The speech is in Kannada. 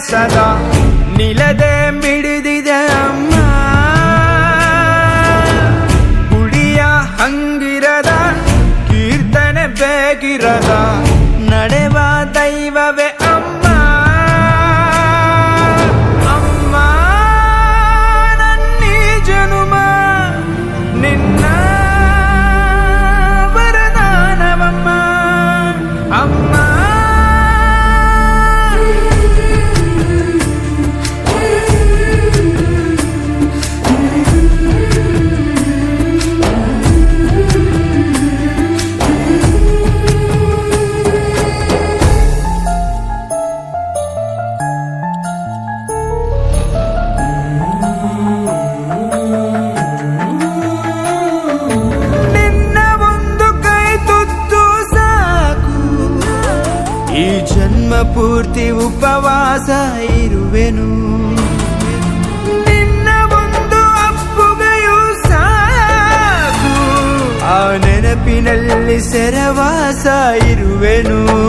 ಸದಾ ನಿಲದೆ ಮಿಡಿದಿದೆ ಅಮ್ಮ. ಗುಡಿಯ ಹಂಗಿರದ ಕೀರ್ತನೆ ಬೇಗಿರದ ನಡೆವ ದೈವವೇ ಅಮ್ಮ. ಅಮ್ಮ ನನ್ನೀ ಜನುಮ ನಿನ್ನ ವರದಾನವಮ್ಮ. ಅಮ್ಮ ಈ ಜನ್ಮ ಪೂರ್ತಿ ಉಪವಾಸ ಇರುವೆನು. ನಿನ್ನ ಒಂದು ಅಪ್ಪುಗೆಯೂ ಸಾಕು, ಆ ನೆನಪಿನಲ್ಲಿ ಸೆರವಾಸ ಇರುವೆನು.